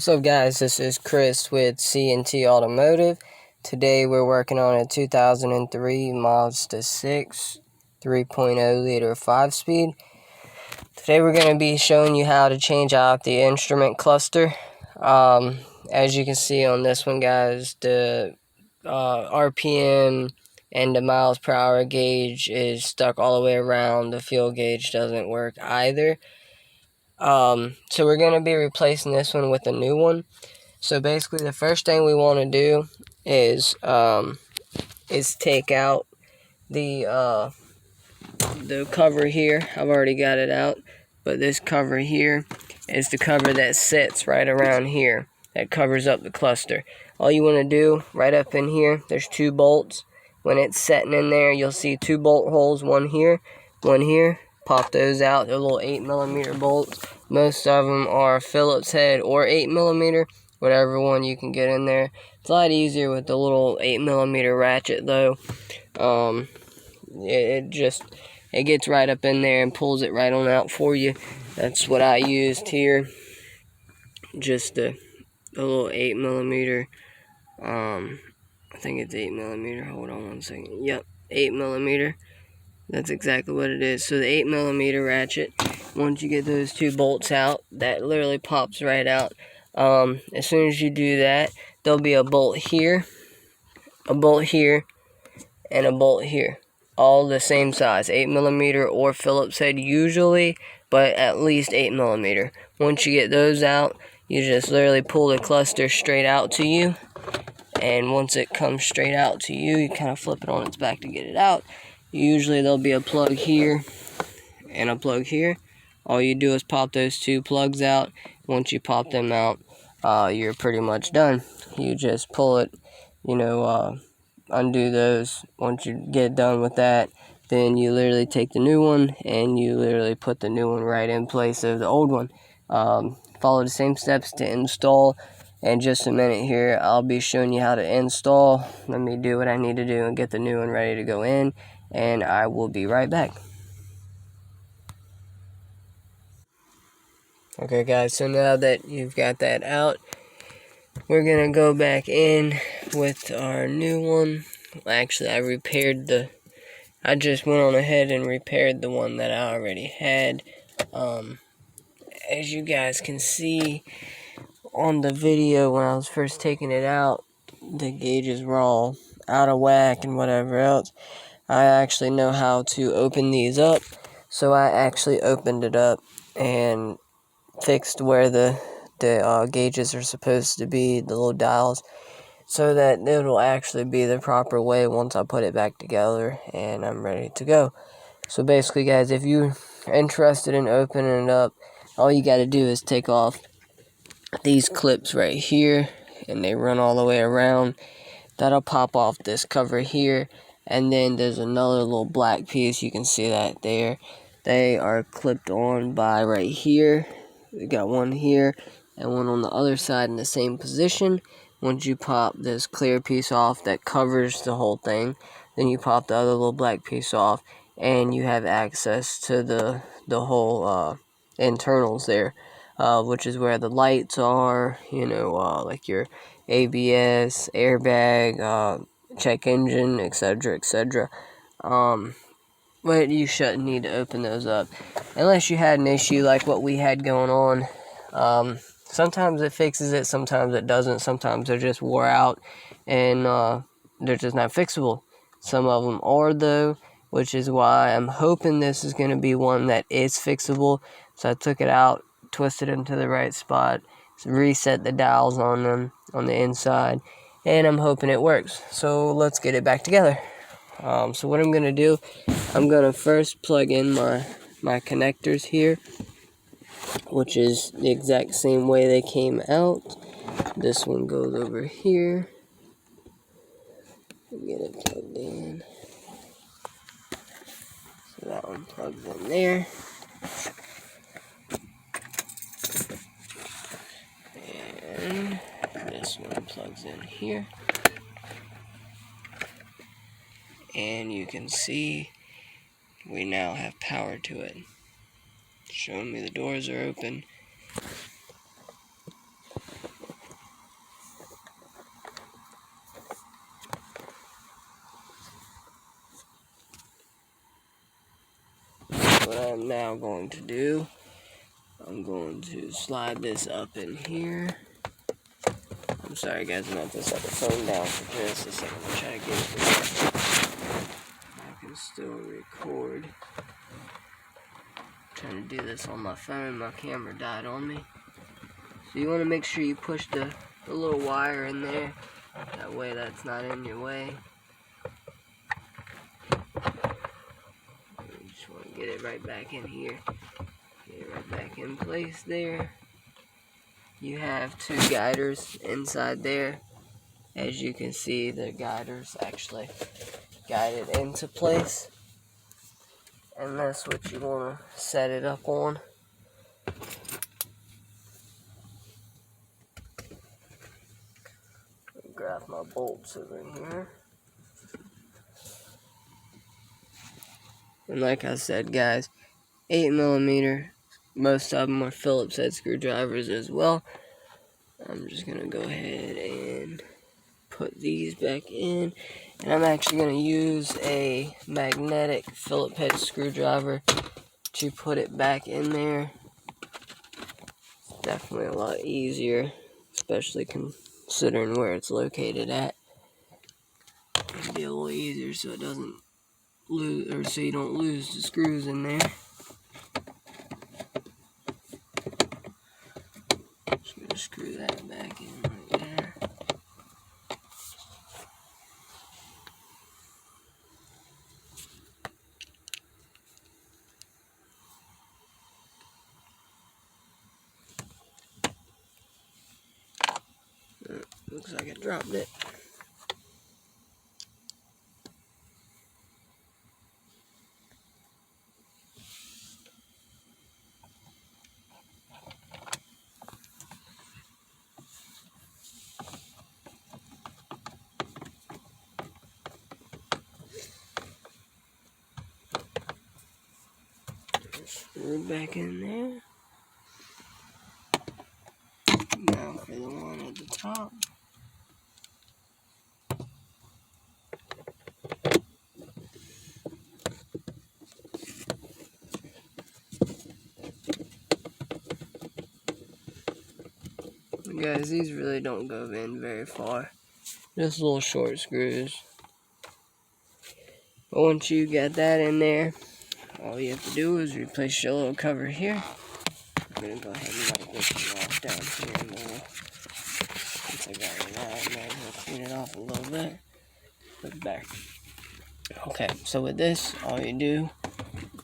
So guys, this is Chris with C&T Automotive. Today we're working on a 2003 Mazda 6 3.0 liter 5-speed. Today we're going to be showing you how to change out the instrument cluster. As you can see on this one, guys, the RPM and the miles per hour gauge is stuck all the way around. The fuel gauge doesn't work either. So we're going to be replacing this one with a new one. So basically the first thing we want to do is take out the cover here. I've already got it out, but this cover here is the cover that sits right around here that covers up the cluster. All you want to do right up in here, there's two bolts. When it's setting in there, you'll see two bolt holes, one here, one here. Pop those out. They're little 8mm bolts. Most of them are Phillips head or 8mm, whatever one you can get in there. It's a lot easier with the little 8mm ratchet though. It gets right up in there and pulls it right on out for you. That's what I used here. Just a little 8mm. I think it's 8mm. Hold on one second. Yep, 8mm. That's exactly what it is. So the 8mm ratchet, once you get those two bolts out, that literally pops right out. As soon as you do that, there'll be a bolt here, and a bolt here. All the same size, 8mm or Phillips head usually, but at least 8mm. Once you get those out, you just literally pull the cluster straight out to you. And once it comes straight out to you, you kind of flip it on its back to get it out. Usually there'll be a plug here and a plug here. All you do is pop those two plugs out. Once you pop them out, you're pretty much done. You just pull it, undo those. Once you get done with that, then you literally take the new one and you literally put the new one right in place of the old one. Follow the same steps to install. In just a minute here, I'll be showing you how to install. Let me do what I need to do and get the new one ready to go in, and I will be right back. Okay guys, so now that you've got that out, we're going to go back in with our new one. Actually, I just went on ahead and repaired the one that I already had. As you guys can see on the video when I was first taking it out, the gauges were all out of whack and whatever else. I actually know how to open these up, so I actually opened it up and fixed where the gauges are supposed to be, the little dials, so that it'll actually be the proper way once I put it back together and I'm ready to go. So basically guys, if you're interested in opening it up, all you got to do is take off these clips right here, and they run all the way around. That'll pop off this cover here, and then there's another little black piece. You can see that there. They are clipped on by right here. We got one here and one on the other side in the same position. Once you pop this clear piece off that covers the whole thing, then you pop the other little black piece off, and you have access to the whole internals there. Which is where the lights are, like your ABS, airbag, check engine, etc., etc. But you shouldn't need to open those up unless you had an issue like what we had going on. Sometimes it fixes it, sometimes it doesn't. Sometimes they're just wore out and they're just not fixable. Some of them are though, which is why I'm hoping this is going to be one that is fixable. So I took it out, twisted them to the right spot, reset the dials on them on the inside, and I'm hoping it works. So let's get it back together. So what I'm going to do, I'm going to first plug in my connectors here, which is the exact same way they came out. This one goes over here. Get it plugged in. So that one plugs in there. And this one plugs in here. And you can see we now have power to it. Showing me the doors are open. what I'm now going to do, I'm going to slide this up in here. I'm sorry guys, I'm going to have to set the phone down for just a second. I'm trying to get it there. I can still record. I'm trying to do this on my phone. My camera died on me. So you want to make sure you push the little wire in there. That way that's not in your way. You just want to get it right back in here. Get it right back in place there. You have two guiders inside there. As you can see, the guiders actually guide it into place. And that's what you want to set it up on. Grab my bolts over here. And like I said, guys, 8mm. Most of them are Phillips head screwdrivers as well. I'm just going to go ahead and put these back in. And I'm actually going to use a magnetic Phillips head screwdriver to put it back in there. It's definitely a lot easier, especially considering where it's located at. It'll be a little easier so it doesn't lose, or so you don't lose the screws in there. Just gonna screw that back in right there. Looks like I dropped it. Screw it back in there. Now for the one at the top. Guys, these really don't go in very far. Just little short screws. But once you get that in there, all you have to do is replace your little cover here. I'm going to go ahead and wipe this off down here in the middle. Once I got it out, I might as well clean it off a little bit. Put it back. Okay, so with this, all you do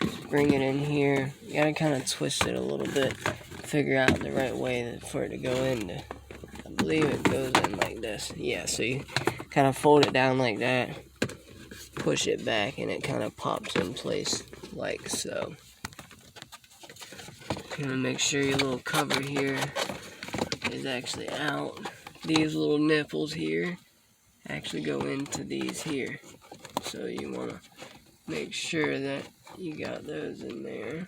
is bring it in here. You got to kind of twist it a little bit. Figure out the right way for it to go in. I believe it goes in like this. Yeah, so you kind of fold it down like that. Push it back and it kind of pops in place like so. You're gonna make sure your little cover here is actually out. These little nipples here actually go into these here. So you want to make sure that you got those in there.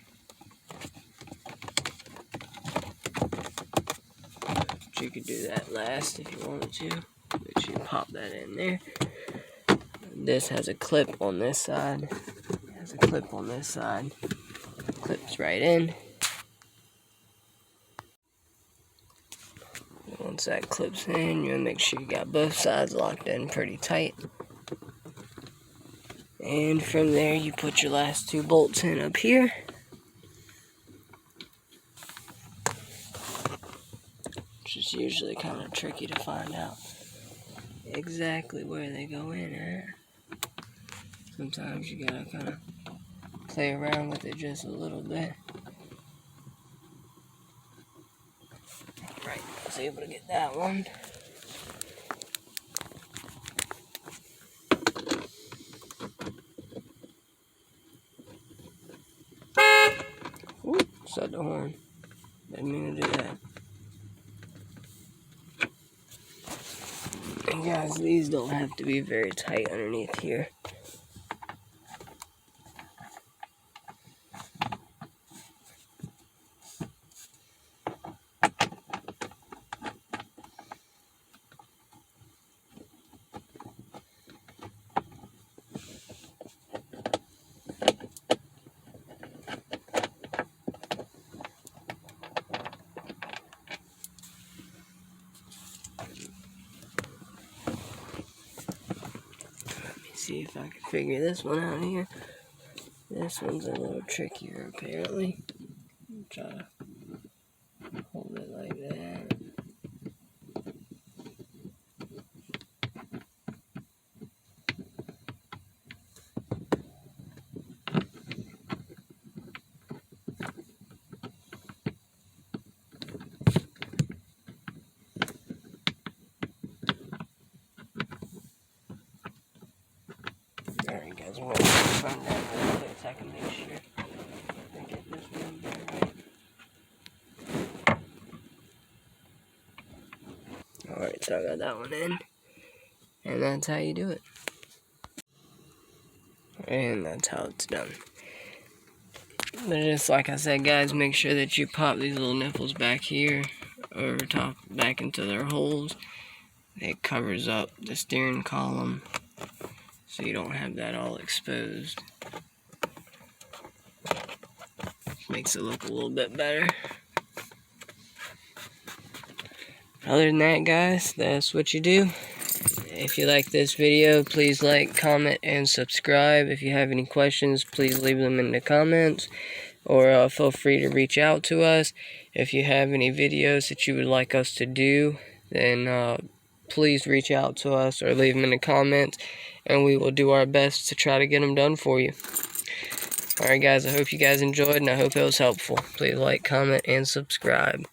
But you could do that last if you wanted to. Make sure you pop that in there. This has a clip on this side. It has a clip on this side. Clips right in. Once that clips in, you'll make sure you got both sides locked in pretty tight. And from there, you put your last two bolts in up here. Which is usually kind of tricky to find out exactly where they go in at. Sometimes you gotta kind of play around with it just a little bit. Alright, I was able to get that one. Ooh, set the horn. Didn't mean to do that. And guys, these don't have to be very tight underneath here. see if I can figure this one out here. This one's a little trickier apparently. Try to hold it like that. Alright guys, I'm going to turn down a little bit so I can make sure I get this one right. Alright, so I got that one in. And that's how you do it. And that's how it's done. But just like I said, guys, make sure that you pop these little nipples back here over top, back into their holes. It covers up the steering column so you don't have that all exposed. Makes it look a little bit better. Other than that, guys, that's what you do. If you like this video, please like, comment, and subscribe. If you have any questions, please leave them in the comments, or feel free to reach out to us. If you have any videos that you would like us to do, then please reach out to us or leave them in the comments, and we will do our best to try to get them done for you. Alright guys, I hope you guys enjoyed, and I hope it was helpful. Please like, comment, and subscribe.